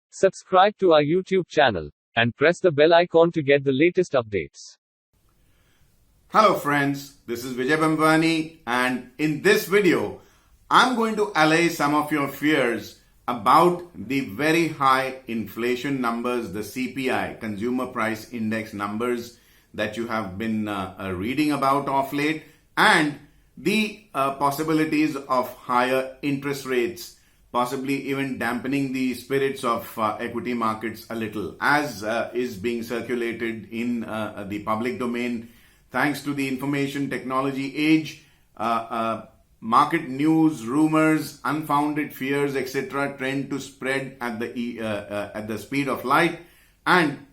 Subscribe to our YouTube channel and press the bell icon to get the latest updates. Hello friends, this is Vijay Bambani, and in this video I'm going to allay some of your fears about the very high inflation numbers, the CPI, Consumer Price Index numbers that you have been reading about of late, and the possibilities of higher interest rates, possibly even dampening the spirits of equity markets a little, as is being circulated in the public domain. Thanks to the information technology age, market news, rumors, unfounded fears, etc. tend to spread at the speed of light, and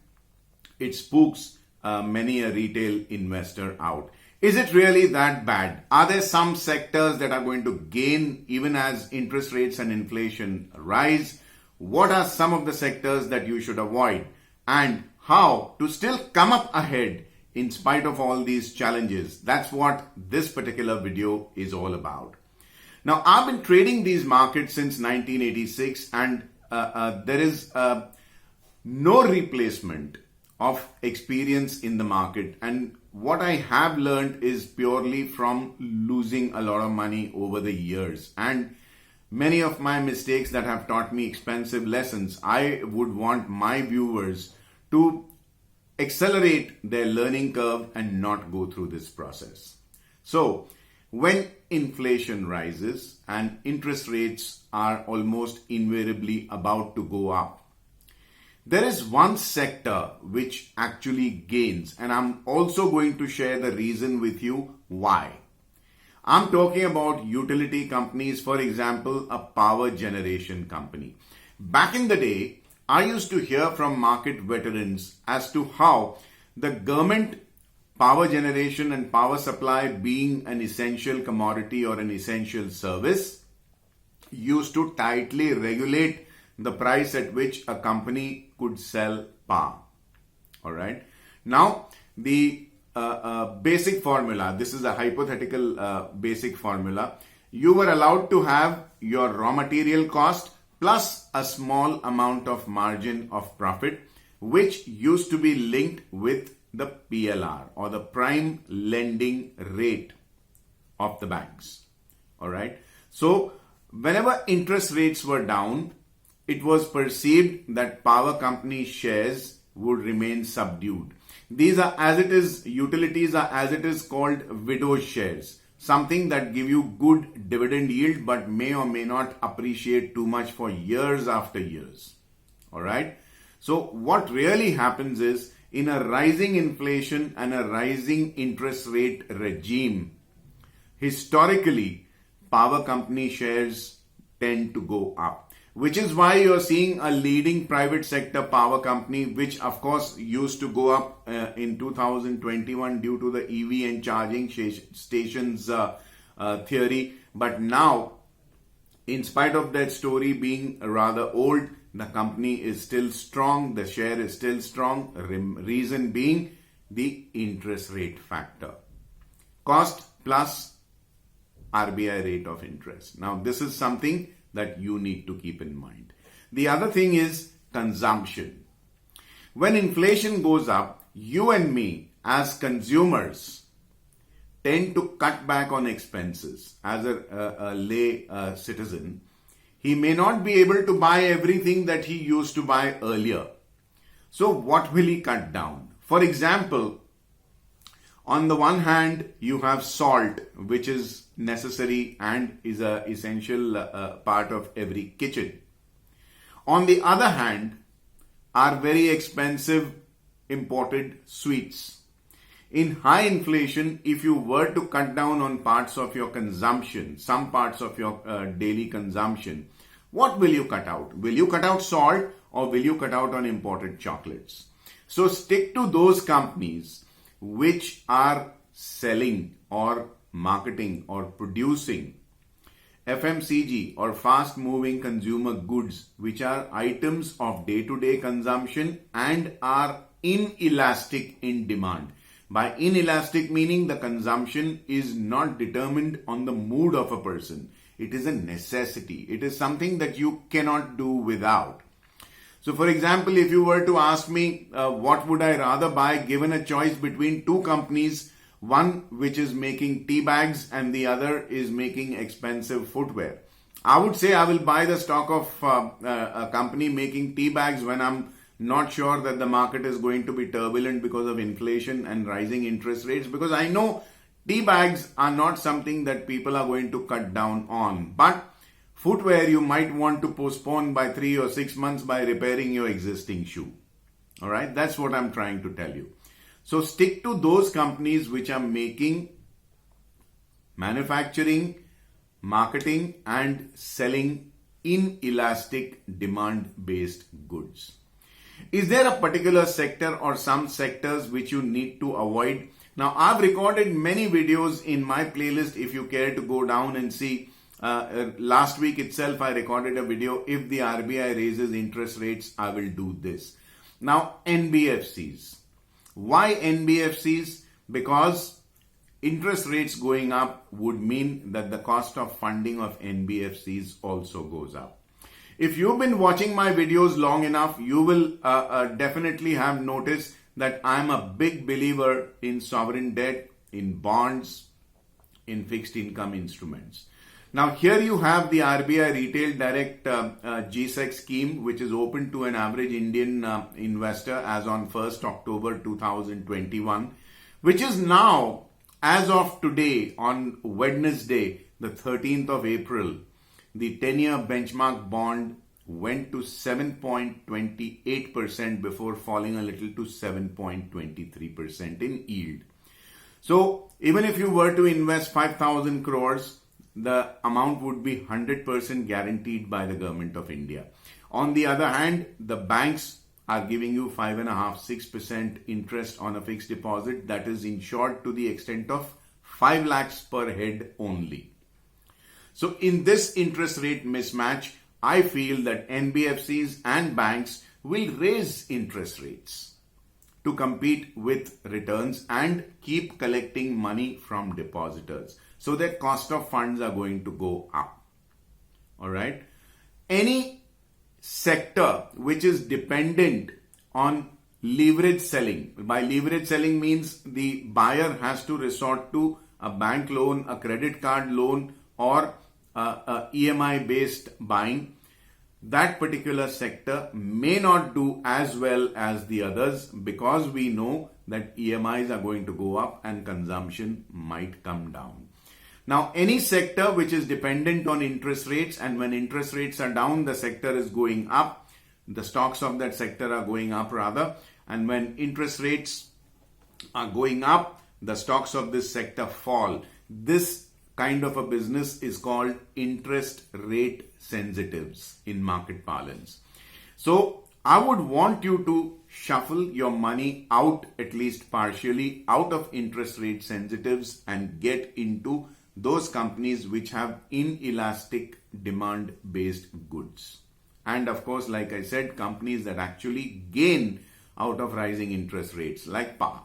it spooks many a retail investor out. Is it really that bad? Are there some sectors that are going to gain even as interest rates and inflation rise? What are some of the sectors that you should avoid? And how to still come up ahead in spite of all these challenges? That's what this particular video is all about. Now, I've been trading these markets since 1986, and there is no replacement of experience in the market. And what I have learned is purely from losing a lot of money over the years. And many of my mistakes that have taught me expensive lessons, I would want my viewers to accelerate their learning curve and not go through this process. So, when inflation rises and interest rates are almost invariably about to go up, there is one sector which actually gains, and I'm also going to share the reason with you why. I'm talking about utility companies, for example, a power generation company. Back in the day, I used to hear from market veterans as to how the government power generation and power supply, being an essential commodity or an essential service, used to tightly regulate the price at which a company could sell power. All right. Now, the basic formula, this is a hypothetical basic formula. You were allowed to have your raw material cost plus a small amount of margin of profit, which used to be linked with the PLR, or the prime lending rate of the banks. All right. So, whenever interest rates were down, it was perceived that power company shares would remain subdued. These are, as it is, utilities are, as it is, called widow's shares, something that give you good dividend yield but may or may not appreciate too much for years after years. All right. So what really happens is, in a rising inflation and a rising interest rate regime, historically, power company shares tend to go up, which is why you're seeing a leading private sector power company, which of course used to go up in 2021 due to the EV and charging stations theory. But now, in spite of that story being rather old, the company is still strong, the share is still strong. Reason being the interest rate factor. Cost plus RBI rate of interest. Now, this is something that you need to keep in mind. The other thing is consumption. When inflation goes up, you and me as consumers tend to cut back on expenses. As a lay citizen, he may not be able to buy everything that he used to buy earlier. So what will he cut down? For example, on the one hand, you have salt, which is necessary and is an essential part of every kitchen. On the other hand, are very expensive imported sweets. In high inflation, if you were to cut down on parts of your consumption, some parts of your daily consumption, what will you cut out? Will you cut out salt, or will you cut out on imported chocolates? So stick to those companies which are selling or marketing or producing FMCG or fast moving consumer goods, which are items of day-to-day consumption and are inelastic in demand. By inelastic meaning the consumption is not determined on the mood of a person. It is a necessity. It is something that you cannot do without. So for example, if you were to ask me what would I rather buy given a choice between two companies, one which is making tea bags and the other is making expensive footwear, I would say I will buy the stock of a company making tea bags when I'm not sure that the market is going to be turbulent because of inflation and rising interest rates, because I know tea bags are not something that people are going to cut down on. But footwear you might want to postpone by 3 or 6 months by repairing your existing shoe. All right, that's what I'm trying to tell you. So stick to those companies which are making, manufacturing, marketing and selling inelastic demand-based goods. Is there a particular sector or some sectors which you need to avoid? Now, I've recorded many videos in my playlist if you care to go down and see. Last week itself, I recorded a video. If the RBI raises interest rates, I will do this. Now, NBFCs. Why NBFCs? Because interest rates going up would mean that the cost of funding of NBFCs also goes up. If you've been watching my videos long enough, you will definitely have noticed that I'm a big believer in sovereign debt, in bonds, in fixed income instruments. Now here you have the RBI Retail Direct GSEC scheme, which is open to an average Indian investor as on 1st October 2021, which is now, as of today, on Wednesday, the 13th of April, the 10-year benchmark bond went to 7.28% before falling a little to 7.23% in yield. So even if you were to invest 5,000 crores, the amount would be 100% guaranteed by the government of India. On the other hand, the banks are giving you 5.5-6% interest on a fixed deposit that is insured to the extent of 5 lakhs per head only. So in this interest rate mismatch, I feel that NBFCs and banks will raise interest rates to compete with returns and keep collecting money from depositors. So their cost of funds are going to go up. All right. Any sector which is dependent on leverage selling. By leverage selling means the buyer has to resort to a bank loan, a credit card loan, or EMI based buying. That particular sector may not do as well as the others because we know that EMIs are going to go up and consumption might come down. Now, any sector which is dependent on interest rates, and when interest rates are down, the sector is going up, the stocks of that sector are going up rather, and when interest rates are going up, the stocks of this sector fall. This kind of a business is called interest rate sensitives in market parlance. So I would want you to shuffle your money out, at least partially, out of interest rate sensitives and get into those companies which have inelastic demand based goods. And of course, like I said, companies that actually gain out of rising interest rates like power.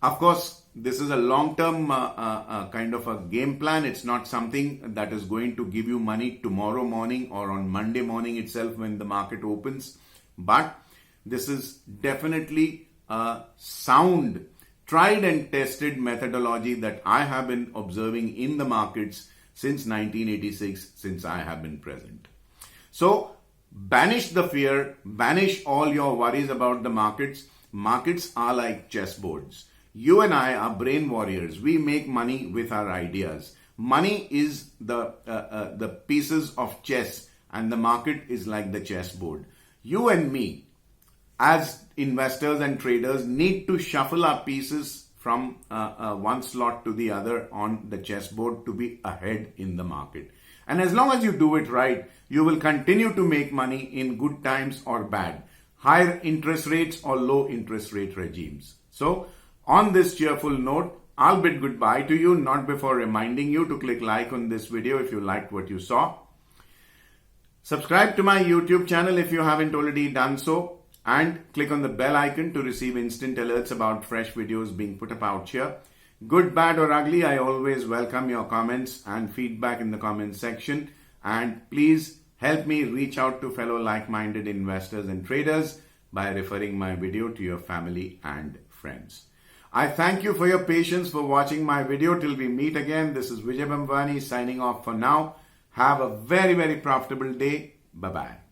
Of course, this is a long-term kind of a game plan. It's not something that is going to give you money tomorrow morning or on Monday morning itself when the market opens. But this is definitely a sound, tried and tested methodology that I have been observing in the markets since 1986, since I have been present. So, banish the fear, banish all your worries about the markets. Markets are like chessboards. You and I are brain warriors. We make money with our ideas. Money is the pieces of chess, and the market is like the chessboard. You and me, as investors and traders, need to shuffle our pieces from one slot to the other on the chessboard to be ahead in the market. And as long as you do it right, you will continue to make money in good times or bad, higher interest rates or low interest rate regimes. So, on this cheerful note, I'll bid goodbye to you, not before reminding you to click like on this video if you liked what you saw. Subscribe to my YouTube channel if you haven't already done so, and click on the bell icon to receive instant alerts about fresh videos being put up out here. Good, bad or ugly, I always welcome your comments and feedback in the comment section. And please help me reach out to fellow like-minded investors and traders by referring my video to your family and friends. I thank you for your patience for watching my video. Till we meet again, this is Vijay Bambwani signing off for now. Have a very, very profitable day. Bye-bye.